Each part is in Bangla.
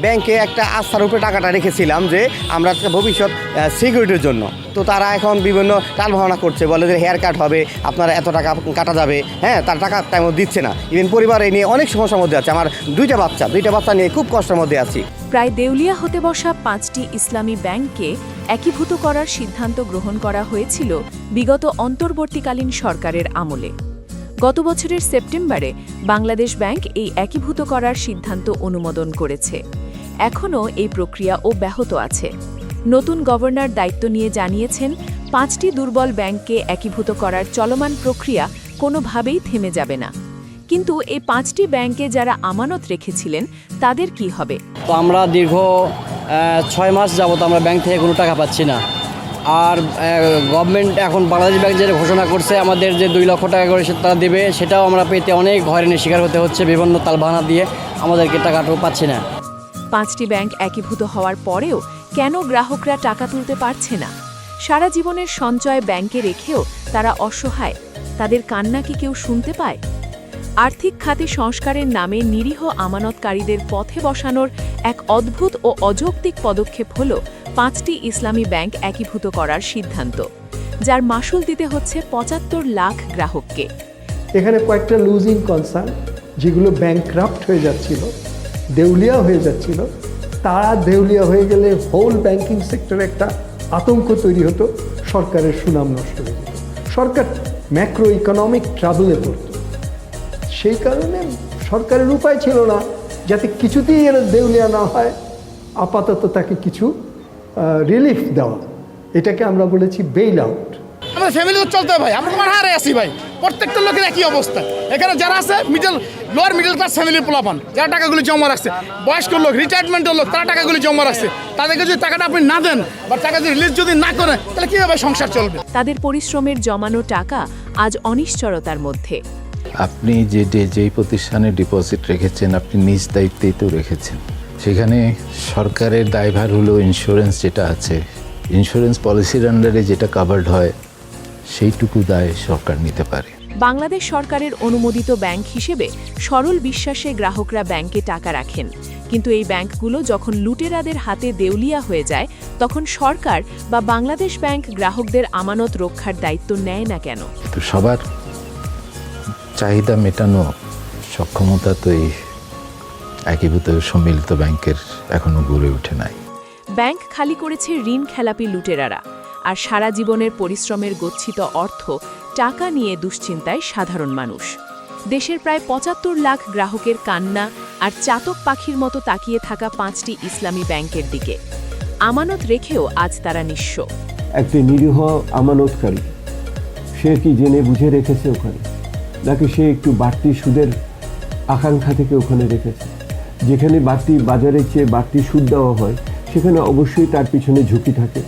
ব্যাংকে একটা আস্থার উপরে টাকাটা রেখেছিলাম যে আমরা ভবিষ্যৎ সিকিউরিটির জন্য। তো তারা এখন বিভিন্ন টালভাবনা করছে, বলে যে হেয়ার কাট হবে, আপনারা এত টাকা কাটা যাবে, হ্যাঁ, তার টাকা টাইমও দিচ্ছে না। ইভেন পরিবার এই নিয়ে অনেক সমস্যার মধ্যে আছে। আমার দুইটা বাচ্চা নিয়ে খুব কষ্টের মধ্যে আছি। প্রায় দেউলিয়া হতে বসা 5টি ইসলামী ব্যাংককে একীভূত করার সিদ্ধান্ত গ্রহণ করা হয়েছিল বিগত অন্তর্বর্তীকালীন সরকারের আমলে। গত বছরের সেপ্টেম্বরে বাংলাদেশ ব্যাংক এই একীভূত করার সিদ্ধান্ত অনুমোদন করেছে। এখনও এই প্রক্রিয়া অব্যাহত আছে। নতুন গভর্নর দায়িত্ব নিয়ে জানিয়েছেন, 5টি দুর্বল ব্যাংককে একীভূত করার চলমান প্রক্রিয়া কোনোভাবেই থেমে যাবে না। কিন্তু এই 5টি ব্যাংকে যারা আমানত রেখেছিলেন তাদের কি হবে? তো আমরা দীর্ঘ 6 মাস যাবত আমরা ব্যাংক থেকে কোনো টাকা পাচ্ছি না। আর গভর্নমেন্ট এখন বাংলাদেশ ব্যাংক যেটা ঘোষণা করছে আমাদের যে 2 লক্ষ টাকা করে তারা দেবে, সেটাও আমরা পেতে অনেক হয়রানির শিকার হতে হচ্ছে। বিভিন্ন তালবাহানা দিয়ে আমাদেরকে টাকাটাও পাচ্ছি না। 5টি ব্যাংক একীভূত হওয়ার পরেও কেন গ্রাহকরা টাকা তুলতে পারছে না? সারা জীবনের সঞ্চয় ব্যাংকে রেখেও তারা অসহায়। তাদের কান্না কি কেউ শুনতে পায়? আর্থিক খাতে সংস্কারের নামে নিরীহ আমানতকারীদের পথে বসানোর এক অদ্ভুত ও অযৌক্তিক পদক্ষেপ হল 5টি ইসলামী ব্যাংক একীভূত করার সিদ্ধান্ত, যার মাশুল দিতে হচ্ছে 75 লাখ গ্রাহককে। এখানে কয়েকটা লুজিং কনসার্ন, যেগুলো ব্যাংকরাপ্ট হয়ে যাচ্ছিল, দেউলিয়া হয়ে যাচ্ছিল, তারা দেউলিয়া হয়ে গেলে হোল ব্যাংকিং সেক্টরে একটা আতঙ্ক তৈরি হতো, সরকারের সুনাম নষ্ট হয়ে যেত, সরকার ম্যাক্রো ইকোনমিক ট্রাবলে পড়ত। সেই কারণে সরকারের উপায় ছিল না যাতে কিছুতেই এর দেউলিয়া না হয়, আপাতত তাকে কিছু রিলিফ দেওয়া। এটাকে আমরা বলেছি বেইল আউট। আমাদের ফ্যামিলি তো চলতে ভাই, আমরা তোমার হারে আছি ভাই। প্রত্যেকটা লোকের একই অবস্থা। এখানে যারা আছে লোয়ার মিডল ক্লাস ফ্যামিলির পোলাপান, যারা টাকাগুলি জমা রাখছে, বয়স্ক লোক, রিটায়ারমেন্টের লোক, তারা টাকাগুলি জমা রাখছে, তাদেরকে যদি টাকাটা আপনি না দেন বা টাকা যদি রিলিজ যদি না করেন, তাহলে কীভাবে সংসার চলবে? তাদের পরিশ্রমের জমানো টাকা আজ অনিশ্চয়তার মধ্যে। আপনি যেই প্রতিষ্ঠানে ডিপোজিট রেখেছেন, আপনি নিজ দায়িত্বেই তো রেখেছেন। সেখানে সরকারের দায়ভার হলো ইন্স্যুরেন্স যেটা আছে, ইন্স্যুরেন্স পলিসির আন্ডারে যেটা কাভার্ড হয় সেইটুকু দায় সরকার নিতে পারে। বাংলাদেশ সরকারের অনুমোদিত ব্যাংক হিসেবে সরল বিশ্বাসে গ্রাহকরা ব্যাংকে টাকা রাখেন। কিন্তু এই ব্যাংকগুলো যখন লুটেরাদের হাতে দেউলিয়া হয়ে যায়, তখন সরকার বা বাংলাদেশ ব্যাংক গ্রাহকদের আমানত রক্ষার দায়িত্ব নেয় না কেন? তো সবার চাহিদা মেটানো সক্ষমতা তো এই একীভূত সম্মিলিত ব্যাংকের এখনো গড়ে ওঠে নাই। ব্যাংক খালি করেছে ঋণ খেলাপি লুটেরারা, আর সারা জীবনের পরিশ্রমের গচ্ছিত অর্থ টাকা নিয়ে দুশ্চিন্তায় সাধারণ মানুষ। দেশের প্রায় 75 লাখ গ্রাহকের কান্না আর চাতক পাখির মতো তাকিয়ে থাকা 5টি ইসলামী ব্যাংকের দিকে। আমানত রেখেও আজ তারা নিঃস্ব। একটি নিরীহ আমানতকারী, সে কি জেনে বুঝে রেখেছে ওখানে, নাকি সে একটু বাড়তি সুদের আকাঙ্ক্ষা থেকে ওখানে রেখেছে? যেখানে বাড়তি বাজারের চেয়ে বাড়তি সুদ দেওয়া হয়, সেখানে অবশ্যই তার পিছনে ঝুঁকি থাকে।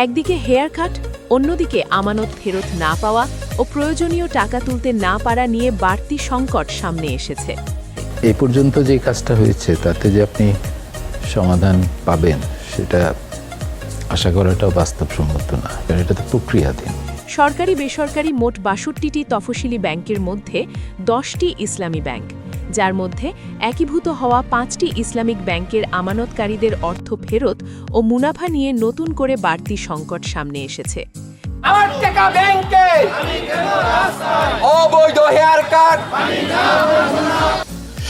একদিকে হেয়ার কাট, অন্যদিকে আমানত ফেরত না পাওয়া ও প্রয়োজনীয় টাকা তুলতে না পারা নিয়ে বাড়তি সংকট সামনে এসেছে। এই পর্যন্ত যে কাজটা হয়েছে তাতে যে আপনি সমাধান পাবেন সেটা আশা করাটাও বাস্তবসম্মত না, কারণ এটা তো প্রক্রিয়াধীন। সরকারি বেসরকারি মোট 62টি তফসিলি ব্যাংকের মধ্যে 10টি ইসলামী ব্যাংক, যার মধ্যে একীভূত হওয়া 5টি ইসলামিক ব্যাংকের আমানতকারীদের অর্থ ফেরত ও মুনাফা নিয়ে নতুন করে বাড়তি সংকট সামনে এসেছে। আমার টাকা ব্যাংকে, অবৈধ হেয়ার কাট।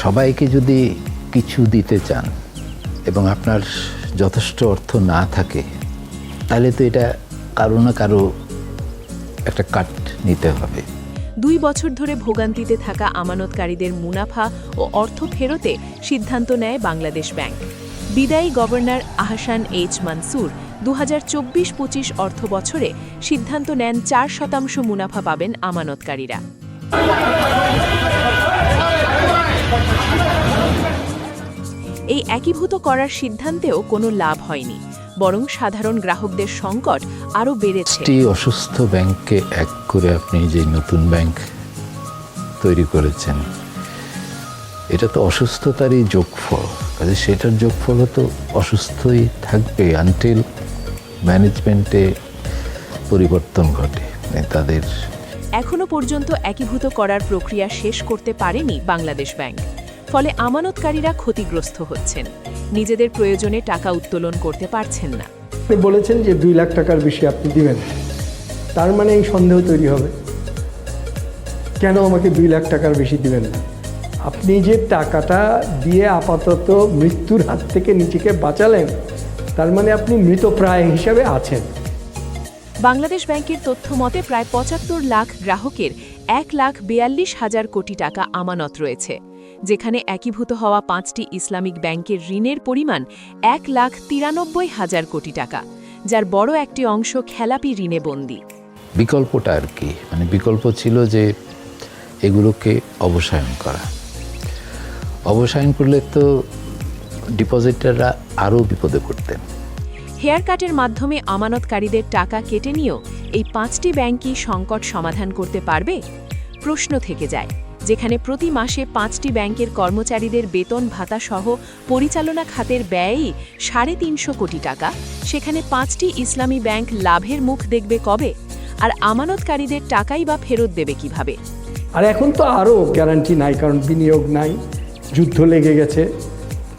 সবাইকে যদি কিছু দিতে চান এবং আপনার যথেষ্ট অর্থ না থাকে, তাহলে তো এটা কারো না কারো একটা কাট নিতে হবে। 2 বছর ধরে ভোগান্তিতে থাকা আমানতকারীদের মুনাফা ও অর্থ ফেরতে সিদ্ধান্ত নেয় বাংলাদেশ ব্যাংক। বিদায়ী গভর্নর আহসান এইচ মানসুর 2024-25 অর্থ বছরে সিদ্ধান্ত নেন 4% মুনাফা পাবেন আমানতকারীরা। এই একীভূত করার সিদ্ধান্তেও কোনো লাভ হয়নি, বরং সাধারণ গ্রাহকদের সংকট আরও বেড়েছে। অসুস্থ ব্যাংককে এক করে আপনি যে নতুন ব্যাংক তৈরি করেছেন, এটা তো অসুস্থতারই যোগফল। কাজে সেটার যোগফল তো অসুস্থই থাকবে আনটিল ম্যানেজমেন্টে পরিবর্তন ঘটে। তাদের এখনো পর্যন্ত একীভূত করার প্রক্রিয়া শেষ করতে পারেনি বাংলাদেশ ব্যাংক। ফলে আমানতকারীরা ক্ষতিগ্রস্ত হচ্ছেন, নিজেদের প্রয়োজনে টাকা উত্তোলন করতে পারছেন না। আপনি বলেছেন যে 2 লাখ টাকার বেশি আপনি দিবেন, তার মানে এই সন্দেহ তৈরি হবে কেন আমাকে 2 লাখ টাকার বেশি দিবেন না। আপনি যে টাকাটা দিয়ে আপাতত মৃত্যুর হাত থেকে নিজেকে বাঁচালেন, তার মানে আপনি মৃতপ্রায় হিসাবে আছেন। বাংলাদেশ ব্যাংকের তথ্য মতে প্রায় 75 লাখ গ্রাহকের 1,42,000 কোটি টাকা আমানত রয়েছে, যেখানে একীভূত হওয়া 5টি ইসলামিক ব্যাংকের ঋণের পরিমাণ 1,93,000 কোটি টাকা, যার বড় একটি অংশ খেলাপি ঋণে বন্দী। বিকল্পটা আর কি, মানে বিকল্প ছিল যে এগুলোকে অবসায়ন করা। অবসায়ন করলে তো ডিপোজিটাররা আরও বিপদে পড়তেন। হেয়ার কাটের মাধ্যমে আমানতকারীদের টাকা কেটে নিয়েও এই 5টি ব্যাংকই সংকট সমাধান করতে পারবে? প্রশ্ন থেকে যায়। যেখানে প্রতি মাসে 5টি ব্যাংকের কর্মচারীদের বেতন ভাতা সহ পরিচালনা খাতের ব্যয়ই 350 কোটি টাকা, সেখানে 5টি ইসলামী ব্যাংক লাভের মুখ দেখবে কবে? আর আমানতকারীদের টাকাই বা ফেরত দেবে কিভাবে? আর এখন তো আরও গ্যারান্টি নাই, কারণ বিনিয়োগ নাই, যুদ্ধ লেগে গেছে,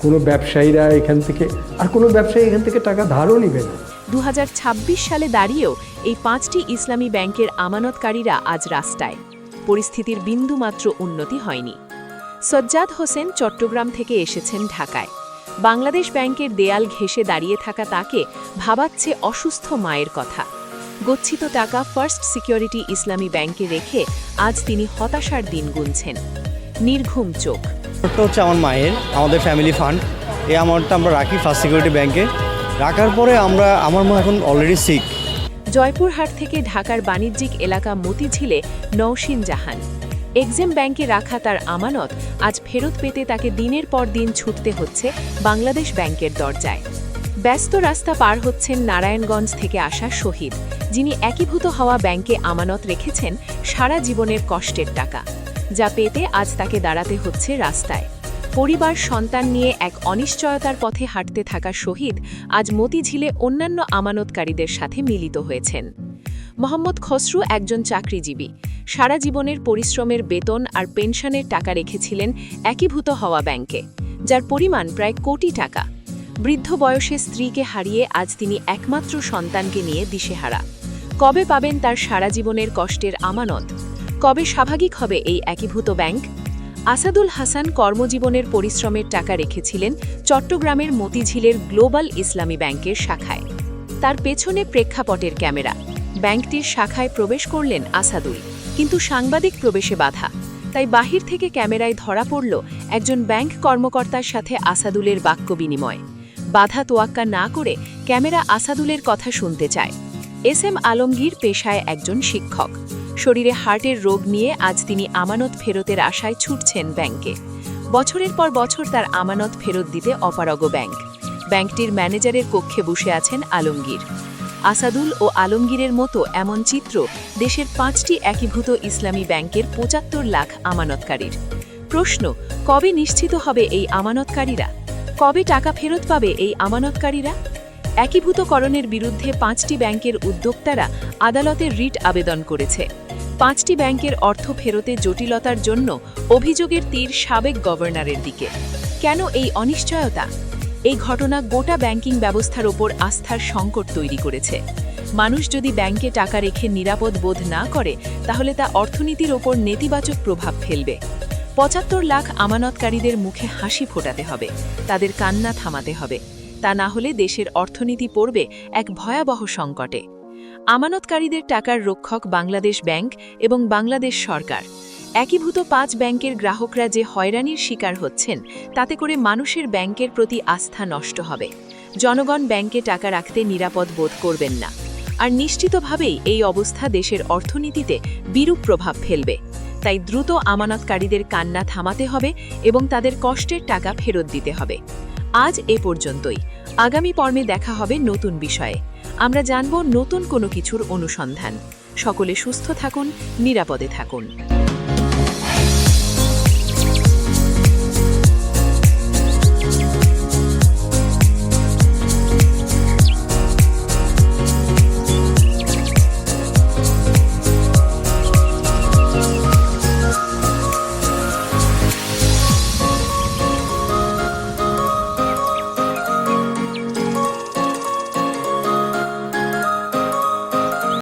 কোনো ব্যবসায়ীরা এখান থেকে আর কোনো ব্যবসায়ী এখান থেকে টাকা ধারও নেবে না। 2026 সালে দাঁড়িয়েও এই 5টি ইসলামী ব্যাংকের আমানতকারীরা আজ রাস্তায়। পরিস্থিতির বিন্দুমাত্র উন্নতি হয়নি। সজ্জাদ হোসেন চট্টগ্রাম থেকে এসেছেন ঢাকায়। বাংলাদেশ ব্যাংকের দেয়াল ঘেঁষে দাঁড়িয়ে থাকা তাকে ভাবাচ্ছে অসুস্থ মায়ের কথা। গচ্ছিত টাকা ফার্স্ট সিকিউরিটি ইসলামী ব্যাংকে রেখে আজ তিনি হতাশার দিন গুনছেন। নির্ঘুম চোখ। ছোট্ট হচ্ছে আমার মায়ের, আমাদের ফ্যামিলি ফান্ড, এই অ্যামাউন্টটা আমরা রাখি ফার্স্ট সিকিউরিটি ব্যাংকে। রাখার পরে আমার মা এখন অলরেডি সিক। জয়পুরহাট থেকে ঢাকার বাণিজ্যিক এলাকা মতিঝিলে নওশিন জাহান। এক্সিম ব্যাংকে রাখা তার আমানত আজ ফেরত পেতে তাকে দিনের পর দিন ছুটতে হচ্ছে বাংলাদেশ ব্যাংকের দরজায়। ব্যস্ত রাস্তা পার হচ্ছেন নারায়ণগঞ্জ থেকে আসা শহীদ, যিনি একীভূত হওয়া ব্যাংকে আমানত রেখেছেন সারা জীবনের কষ্টের টাকা, যা পেতে আজ তাকে দাঁড়াতে হচ্ছে রাস্তায়। পরিবার সন্তান নিয়ে এক অনিশ্চয়তার পথে হাঁটতে থাকা শহীদ আজ মতিঝিলে অন্যান্য আমানতকারীদের সাথে মিলিত হয়েছেন। মোহাম্মদ খসরু একজন চাকরিজীবী, সারা জীবনের পরিশ্রমের বেতন আর পেনশনের টাকা রেখেছিলেন একীভূত হওয়া ব্যাংকে, যার পরিমাণ প্রায় কোটি টাকা। বৃদ্ধ বয়সে স্ত্রীকে হারিয়ে আজ তিনি একমাত্র সন্তানকে নিয়ে দিশেহারা। কবে পাবেন তার সারা জীবনের কষ্টের আমানত? কবে স্বাভাবিক হবে এই একীভূত ব্যাংক? আসাদুল হাসান কর্মজীবনের পরিশ্রমের টাকা রেখেছিলেন চট্টগ্রামের মতিঝিলের গ্লোবাল ইসলামী ব্যাংকের শাখায়। তার পেছনে প্রেক্ষাপটের ক্যামেরা। ব্যাংকটির শাখায় প্রবেশ করলেন আসাদুল, কিন্তু সাংবাদিক প্রবেশে বাধা। তাই বাহির থেকে ক্যামেরায় ধরা পড়ল একজন ব্যাংক কর্মকর্তার সাথে আসাদুলের বাক্য বিনিময়। বাধা তোয়াক্কা না করে ক্যামেরা আসাদুলের কথা শুনতে চায়। এসএম আলমগীর পেশায় একজন শিক্ষক। শরীরে হার্টের রোগ নিয়ে আজ তিনি আমানত ফেরতের আশায় ছুটছেন ব্যাংকে। বছরের পর বছর তার আমানত ফেরত দিতে অপারগ ব্যাংক। ব্যাংকটির ম্যানেজারের কক্ষে বসে আছেন আলমগীর। আসাদুল ও আলমগীরের মতো এমন চিত্র দেশের 5টি একীভূত ইসলামী ব্যাংকের 75 লাখ আমানতকারীর। প্রশ্ন, কবে নিশ্চিত হবে এই আমানতকারীরা? কবে টাকা ফেরত পাবে এই আমানতকারীরা? একীভূতকরণের বিরুদ্ধে 5টি ব্যাংকের উদ্যোক্তারা আদালতে রিট আবেদন করেছে। 5টি ব্যাংকের অর্থ ফেরতে জটিলতার জন্য অভিযোগের তীর সাবেক গভর্নরের দিকে। কেন এই অনিশ্চয়তা? এই ঘটনা গোটা ব্যাংকিং ব্যবস্থার ওপর আস্থার সংকট তৈরি করেছে। মানুষ যদি ব্যাংকে টাকা রেখে নিরাপদ বোধ না করে, তাহলে তা অর্থনীতির ওপর নেতিবাচক প্রভাব ফেলবে। 75 লাখ আমানতকারীদের মুখে হাসি ফোটাতে হবে, তাদের কান্না থামাতে হবে। তা না হলে দেশের অর্থনীতি পড়বে এক ভয়াবহ সংকটে। আমানতকারীদের টাকার রক্ষক বাংলাদেশ ব্যাংক এবং বাংলাদেশ সরকার। একীভূত 5 ব্যাংকের গ্রাহকরা যে হয়রানির শিকার হচ্ছেন, তাতে করে মানুষের ব্যাংকের প্রতি আস্থা নষ্ট হবে। জনগণ ব্যাংকে টাকা রাখতে নিরাপদ বোধ করবেন না। আর নিশ্চিতভাবেই এই অবস্থা দেশের অর্থনীতিতে বিরূপ প্রভাব ফেলবে। তাই দ্রুত আমানতকারীদের কান্না থামাতে হবে এবং তাদের কষ্টের টাকা ফেরত দিতে হবে। আজ এ পর্যন্তই। আগামী পর্বে দেখা হবে নতুন বিষয়ে। আমরা জানব নতুন কোনো কিছুর অনুসন্ধান। সকলে সুস্থ থাকুন, নিরাপদে থাকুন।